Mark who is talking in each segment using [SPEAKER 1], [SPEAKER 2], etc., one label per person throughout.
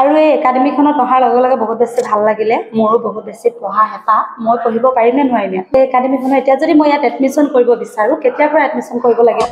[SPEAKER 1] আৰু এই একাডেমিখনত অহাৰ লগে লগে বহুত বেছি ভাল লাগিলে মোৰো বহুত বেছি পঢ়া হেঁপাহ মই পঢ়িব পাৰিম নে নোৱাৰিম এই একাডেমিখনত এতিয়া যদি মই ইয়াত এডমিশ্যন কৰিব বিচাৰো কেতিয়াৰ পৰা এডমিশ্যন কৰিব লাগিব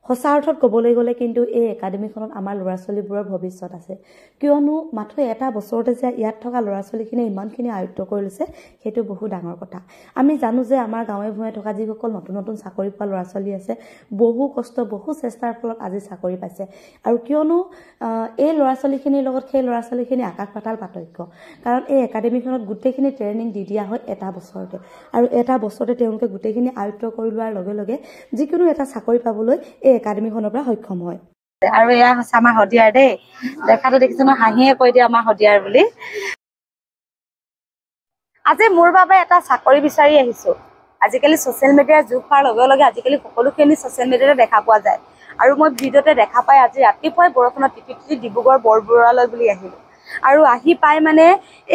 [SPEAKER 1] সঁচা অৰ্থত ক'বলৈ গ'লে কিন্তু এই একাডেমিখনত আমাৰ ল'ৰা ছোৱালীবোৰৰ ভৱিষ্যত আছে কিয়নো মাত্ৰ এটা বছৰতে যে ইয়াত থকা ল'ৰা ছোৱালীখিনিয়ে ইমানখিনি আয়ত্ব কৰি লৈছে সেইটো বহুত ডাঙৰ কথা আমি জানো যে আমাৰ গাঁৱে ভূঞে থকা যিসকল নতুন নতুন চাকৰি পোৱা ল'ৰা ছোৱালী আছে বহু কষ্ট বহু চেষ্টাৰ ফলত আজি চাকৰি পাইছে আৰু কিয়নো এই ল'ৰা ছোৱালীখিনিৰ লগত সেই ল'ৰা ছোৱালীখিনি আকাশ পাতাল পাৰ্থক্য কাৰণ এই একাডেমিখনত গোটেইখিনি ট্ৰেইনিং দি দিয়া হয় এটা বছৰতে আৰু এটা বছৰতে তেওঁলোকে গোটেইখিনি আয়ত্ব কৰি লোৱাৰ লগে লগে যিকোনো এটা চাকৰি পাবলৈ এই একাডেমিখনৰ পৰা সক্ষম হয় আৰু এয়া হৈছে আমাৰ হদিয়াৰ দেই দেখাটো দেখিছো মই হাঁহিয়ে কৈ দিয়ে আমাৰ হদিয়াৰ বুলি আজি মোৰ বাবে এটা চাকৰি বিচাৰি আহিছো আজিকালি ছ'চিয়েল মিডিয়াৰ যুগ হোৱাৰ লগে লগে আজিকালি সকলোখিনি ছ'চিয়েল মিডিয়াতে দেখা পোৱা যায় আৰু মই ভিডিঅ'তে দেখা পাই আজি ৰাতিপুৱাই বৰষুণত তিতি ডিব্ৰুগড় বৰবৰুৱালৈ বুলি আহিলো আৰু আহি পাই মানে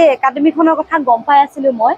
[SPEAKER 1] এই একাডেমিখনৰ কথা গম পাই আছিলো মই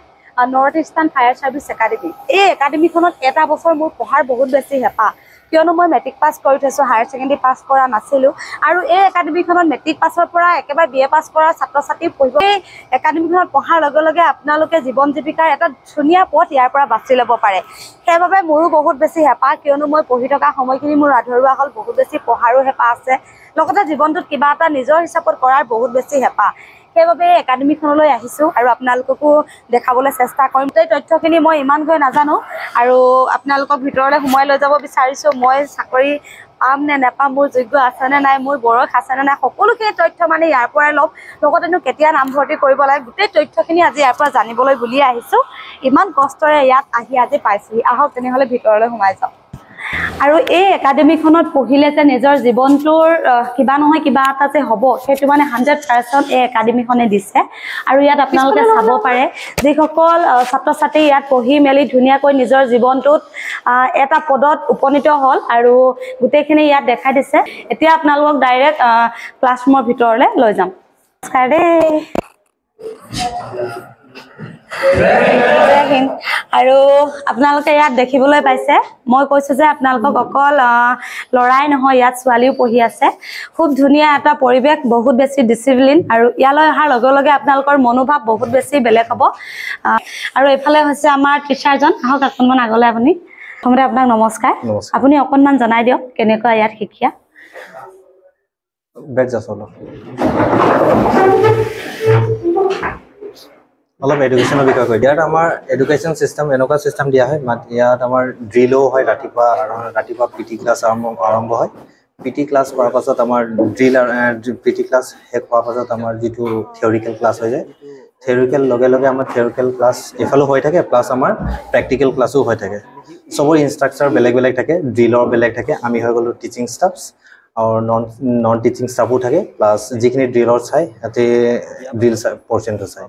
[SPEAKER 1] north eastern fire service academy এই একাডেমিখনত এটা বছৰ মোৰ পঢ়াৰ বহুত বেছি হেঁপাহ কিয়নো মই মেট্ৰিক পাছ কৰি থৈছো হায়াৰ ছেকেণ্ডেৰী পাছ কৰা নাছিলো আৰু এই একাডেমিখনত মেট্ৰিক পাছৰ পৰা একেবাৰে BA পাছ কৰা ছাত্ৰ ছাত্ৰী পঢ়িব এই একাডেমিখনত পঢ়াৰ লগে লগে আপোনালোকে জীৱন জীৱিকাৰ এটা ধুনীয়া পথ ইয়াৰ পৰা বাছি ল'ব পাৰে সেইবাবে মোৰো বহুত বেছি হেঁপাহ কিয়নো মই পঢ়ি থকা সময়খিনি মোৰ আধৰুৱা হ'ল বহুত বেছি পঢ়াৰো হেঁপাহ আছে লগতে জীৱনটোত কিবা এটা নিজৰ হিচাপত কৰাৰ বহুত বেছি হেঁপাহ সেইবাবে একাডেমিখনলৈ আহিছো আৰু আপোনালোককো দেখাবলৈ চেষ্টা কৰিম এই তথ্যখিনি মই ইমানকৈ নাজানো আৰু আপোনালোকক ভিতৰলৈ সোমাই লৈ যাব বিচাৰিছো মই চাকৰি পাম নে নেপাম মোৰ যোগ্য আছে নে নাই মোৰ বয়স আছে নে নাই সকলোখিনি তথ্য মানে ইয়াৰ পৰাই ল'ম লগতেনো কেতিয়া নামভৰ্তি কৰিব লাগে গোটেই তথ্যখিনি আজি ইয়াৰ পৰা জানিবলৈ বুলিয়ে আহিছো ইমান কষ্টৰে ইয়াত আহি আজি পাইছোহি আহক তেনেহ'লে ভিতৰলৈ সোমাই যাওঁ আৰু এই একাডেমিখনত পঢ়িলে যে নিজৰ জীৱনটোৰ কিবা নহয় কিবা এটা যে হ'ব সেইটো মানে 100% এই একাডেমিখনে দিছে আৰু ইয়াত আপোনালোকে চাব পাৰে যিসকল ছাত্ৰ ছাত্ৰী ইয়াত পঢ়ি মেলি ধুনীয়াকৈ নিজৰ জীৱনটোত এটা পদত উপনীত হ'ল আৰু গোটেইখিনি ইয়াত দেখাই দিছে এতিয়া আপোনালোকক ডাইৰেক্ট ক্লাছৰুমৰ ভিতৰলৈ লৈ যাম নমস্কাৰ দেই আৰু আপোনালোকে ইয়াত দেখিবলৈ পাইছে মই কৈছো যে আপোনালোকক অকল লৰাই নহয় ইয়াত ছোৱালীও পঢ়ি আছে খুব ধুনীয়া এটা পৰিৱেশ বহুত বেছি ডিসিপ্লিন আৰু ইয়ালৈ অহাৰ লগে লগে আপোনালোকৰ মনোভাৱ বহুত বেছি বেলেগ হ'ব আৰু এফালে হৈছে আমাৰ টিচাৰজন আহক অকণমান আগলৈ আপুনি প্ৰথমতে আপোনাক নমস্কাৰ আপুনি অকণমান জনাই দিয়ক কেনেকুৱা ইয়াত শিক্ষা
[SPEAKER 2] অলপ এডুকেশ্যনৰ বিষয়ে কৈ দিয়াত আমাৰ এডুকেশ্যন চিষ্টেম এনেকুৱা চিষ্টেম দিয়া হয় ইয়াত আমাৰ ড্ৰিলো হয় ৰাতিপুৱা পিটি ক্লাছ আৰম্ভ হয় পিটি ক্লাছ কৰাৰ পাছত আমাৰ পিটি ক্লাছ শেষ হোৱাৰ পাছত আমাৰ যিটো থিয়ৰিকেল ক্লাছ হৈ যায় থিয়ৰিকেল লগে লগে আমাৰ থিয়ৰিকেল ক্লাছ এফালেও হৈ থাকে প্লাছ আমাৰ প্ৰেক্টিকেল ক্লাছো হৈ থাকে চবৰ ইনষ্ট্ৰাকচাৰ বেলেগ বেলেগ থাকে ড্ৰিলৰ বেলেগ থাকে আমি হৈ গ'লো টিচিং ষ্টাফছ আৰু নন টিচিং ষ্টাফো থাকে প্লাছ যিখিনি ড্ৰিলৰ চাই তাতে ড্ৰিল পৰ্চেণ্টটো চাই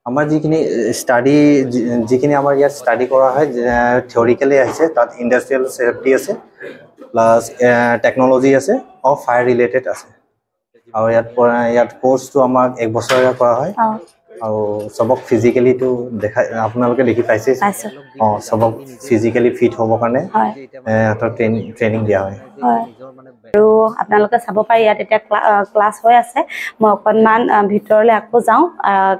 [SPEAKER 2] আমাৰ যিখিনি আমাৰ ইয়াত ষ্টাডি কৰা হয় থিয়ৰিকেলি আহিছে তাত ইণ্ডাষ্ট্ৰিয়েল ছেফটি আছে প্লাছ টেকন'লজি আছে আৰু ফায়াৰ ৰিলেটেড আছে আৰু ইয়াত কোৰ্চটো আমাক 1 বছৰীয়া কৰা হয় আৰু সবক ফিজিকেলিটো দেখা আপোনালোকে দেখি পাইছে সবক ফিজিকেলি ফিট হ'বৰ কাৰণে ট্ৰেইনিং দিয়া হয়
[SPEAKER 1] আৰু আপোনালোকে চাব পাৰি ইয়াত এতিয়া ক্লাছ হৈ আছে মই অকণমান ভিতৰলৈ আকৌ যাওঁ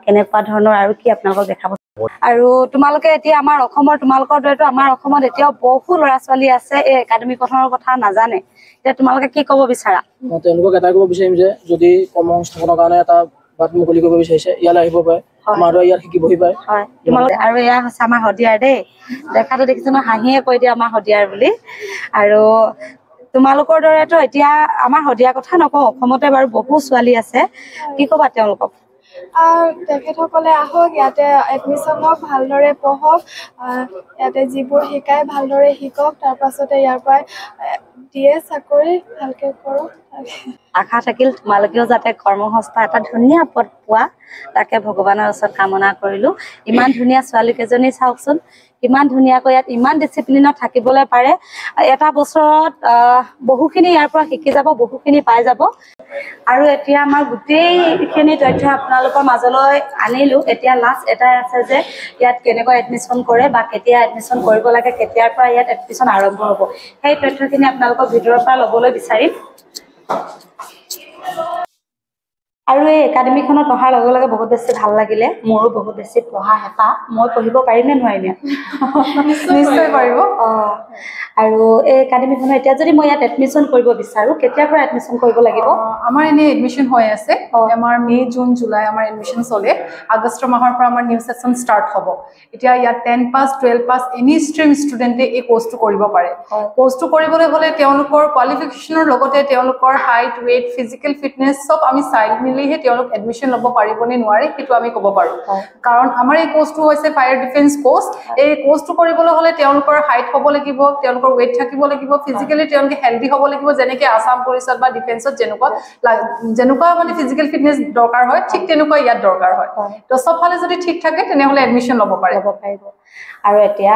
[SPEAKER 1] কেনেকুৱা ধৰণৰ আৰু কি আপোনালোকক দেখাব আৰু তোমালোকে এতিয়া আমাৰ অসমৰ তোমালোকৰ দৰেতো আমাৰ অসমত এতিয়াও বহু ল'ৰা ছোৱালী আছে এই একাডেমিখনৰ কথা নাজানে এতিয়া তোমালোকে কি ক'ব বিচাৰা
[SPEAKER 3] মই তেওঁলোকক এটা ক'ব বিচাৰিম যে যদি কৰ্মসংস্থাপনৰ কাৰণে এটা বাট মুকলি কৰিব বিচাৰিছে ইয়ালৈ আহিব পাৰে আমাৰ ইয়াত শিকিবহি পাৰে
[SPEAKER 1] হয় তোমালোকে আৰু এয়া হৈছে আমাৰ হদিয়াৰ দেই দেখাটো দেখিছো মই হাঁহিয়ে কৈ দিয়ে আমাৰ হদিয়াৰ বুলি আৰু তোমালোকৰ দৰেতো এতিয়া আমাৰ হদিয়াৰ কথা নকওঁ অসমতে বাৰু বহু ছোৱালী আছে কি ক'বা তেওঁলোকক
[SPEAKER 4] তেখেতসকলে আহক ইয়াতে এডমিশ্যন লওক ভালদৰে পঢ়ক ইয়াতে যিবোৰ শিকায় ভালদৰে শিকক তাৰপাছতে ইয়াৰ পৰা দিয়ে চাকৰি ভালকৈ কৰক
[SPEAKER 1] আশা থাকিল তোমালোকেও যাতে কৰ্মসংস্থান এটা ধুনীয়া পদ পোৱা তাকে ভগৱানৰ ওচৰত কামনা কৰিলোঁ। ইমান ধুনীয়া ছোৱালীকেইজনী চাওকচোন, ইমান ধুনীয়াকৈ ইয়াত ইমান ডিচিপ্লিনত থাকিবলৈ পাৰে। এটা বছৰত বহুখিনি ইয়াৰ পৰা শিকি যাব, বহুখিনি পাই যাব। আৰু এতিয়া আমাৰ গোটেইখিনি তথ্য আপোনালোকৰ মাজলৈ আনিলোঁ। এতিয়া লাষ্ট এটাই আছে যে ইয়াত কেনেকৈ এডমিশ্যন কৰে বা কেতিয়া এডমিশ্যন কৰিব লাগে, কেতিয়াৰ পৰা ইয়াত এডমিশ্যন আৰম্ভ হ'ব, সেই তথ্যখিনি আপোনালোকৰ ভিতৰৰ পৰা ল'বলৈ বিচাৰিম। আৰু এই একাডেমীখনত অহাৰ লগে লগে বহুত বেছি ভাল লাগিলে, মোৰো বহুত বেছি পঢ়া হেঁপাহ। মই পঢ়িব পাৰিম নে নোৱাৰিম ইয়াত?
[SPEAKER 5] নিশ্চয় পাৰিব।
[SPEAKER 1] আৰু এই একাডেমীখনত এতিয়া যদি মই ইয়াত এডমিশ্যন কৰিব বিচাৰোঁ, কেতিয়াৰ পৰা এডমিশ্যন কৰিব লাগিব?
[SPEAKER 5] আমাৰ এনেই এডমিশ্যন হৈ আছে। আমাৰ মে' জুন জুলাই আমাৰ এডমিশ্যন চলে। আগষ্ট মাহৰ পৰা আমাৰ নিউ ছেশ্যন ষ্টাৰ্ট হ'ব। এতিয়া ইয়াত 10 পাছ 12 পাছ এনি ষ্ট্ৰীম ষ্টুডেণ্টে এই কোৰ্চটো কৰিব পাৰে। কোৰ্চটো কৰিবলৈ হ'লে তেওঁলোকৰ কোৱালিফিকেশ্যনৰ লগতে তেওঁলোকৰ হাইট, ৱেইট, ফিজিকেল ফিটনেছ চব আমি চাই মেলিহে তেওঁলোক এডমিশ্যন ল'ব পাৰিব নে নোৱাৰে সেইটো আমি ক'ব পাৰোঁ। কাৰণ আমাৰ এই কোৰ্চটো হৈছে ফায়াৰ ডিফেন্স কোৰ্চ। এই কোৰ্চটো কৰিবলৈ হ'লে তেওঁলোকৰ হাইট হ'ব লাগিব, তেওঁলোকৰ ৱেইট থাকিব লাগিব, ফিজিকেলি তেওঁলোকে হেল্ডি হ'ব লাগিব। যেনেকৈ আছাম পুলিচত বা ডিফেন্সত যেনেকুৱা মানে ফিজিকেল ফিটনেছ দৰকাৰ হয়, ঠিক তেনেকুৱা ইয়াত দৰকাৰ হয়। তো চবফালে যদি ঠিক থাকে তেনেহ'লে এডমিশ্যন ল'ব পাৰিব।
[SPEAKER 1] আৰু এতিয়া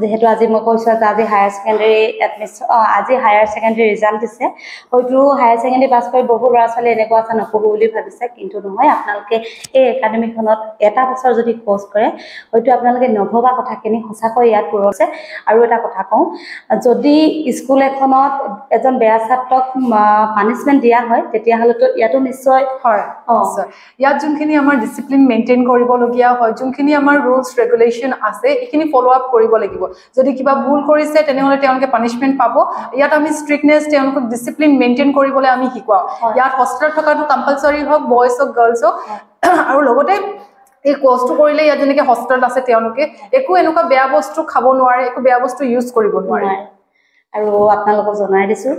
[SPEAKER 1] যিহেতু আজি মই কৈছোঁ যে আজি হায়াৰ ছেকেণ্ডেৰী এডমিশ্যন, আজি হায়াৰ ছেকেণ্ডেৰী ৰিজাল্ট দিছে। হয়তো হায়াৰ ছেকেণ্ডেৰী পাছ কৰি বহু ল'ৰা ছোৱালী এনেকুৱা আছে নপঢ়োঁ বুলি ভাবিছে, কিন্তু নহয়, আপোনালোকে এই একাডেমীখনত এটা বছৰ যদি কোৰ্চ কৰে হয়তো আপোনালোকে নভবা কথাখিনি সঁচাকৈ ইয়াত পূৰছে। আৰু এটা কথা কওঁ, যদি স্কুল এখনত এজন বেয়া ছাত্ৰক পানিছমেণ্ট দিয়া হয় তেতিয়াহ'লেতো ইয়াতো নিশ্চয়
[SPEAKER 5] হয়। ইয়াত যোনখিনি আমাৰ ডিচিপ্লিন মেইনটেইন কৰিবলগীয়া হয়, যোনখিনি আমাৰ ৰুলছ ৰেগুলেশ্যন আছে, এইখিনি ফ'ল' আপ কৰিব লাগিব। যদি কিবা ভুল কৰিছে তেনেহ'লে তেওঁলোকে পানিছমেণ্ট পাব। ইয়াত আমি ষ্ট্ৰিকনেছ, তেওঁলোকক ডিচিপ্লিন মেইনটেইন কৰিবলৈ আমি শিকাওঁ। ইয়াত হোষ্টেলত থকাটো কম্পালচৰি হওক, বইজ হওক, গাৰ্লছ হওক। আৰু লগতে এই কোৰ্চটো কৰিলে ইয়াত যেনেকৈ হোষ্টেলত আছে তেওঁলোকে একো এনেকুৱা বেয়া বস্তু খাব নোৱাৰে, একো বেয়া বস্তু ইউজ কৰিব নোৱাৰে।
[SPEAKER 1] আৰু আপোনালোকক জনাই দিছোঁ,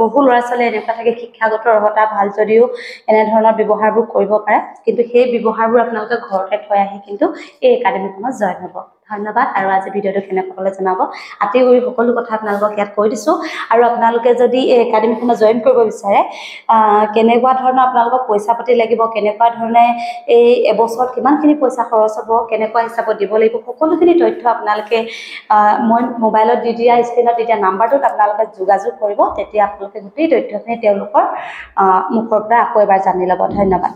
[SPEAKER 1] বহু ল'ৰা ছোৱালী এনেকুৱা থাকে শিক্ষাগত অৰ্হতা ভাল যদিও এনেধৰণৰ ব্যৱহাৰবোৰ কৰিব পাৰে, কিন্তু সেই ব্যৱহাৰবোৰ আপোনালোকে ঘৰতে থৈ আহি কিন্তু এই একাডেমীখনত জইন হ'ব। ধন্যবাদ। আৰু আজি ভিডিঅ'টো কেনেকুৱা হ'লে জনাব। আতি কৰি সকলো কথা আপোনালোকক ইয়াত কৈ দিছোঁ। আৰু আপোনালোকে যদি এই একাডেমীখনত জইন কৰিব বিচাৰে, কেনেকুৱা ধৰণৰ আপোনালোকক পইচা পাতি লাগিব, কেনেকুৱা ধৰণে এই এবছৰত কিমানখিনি পইচা খৰচ হ'ব, কেনেকুৱা হিচাপত দিব লাগিব, সকলোখিনি তথ্য আপোনালোকে মই মোবাইলত দি দিয়া, স্ক্ৰীণত দি দিয়া নাম্বাৰটোত আপোনালোকে যোগাযোগ কৰিব। তেতিয়া আপোনালোকে গোটেই তথ্যখিনি তেওঁলোকৰ মুখৰ পৰা আকৌ এবাৰ জানি ল'ব। ধন্যবাদ।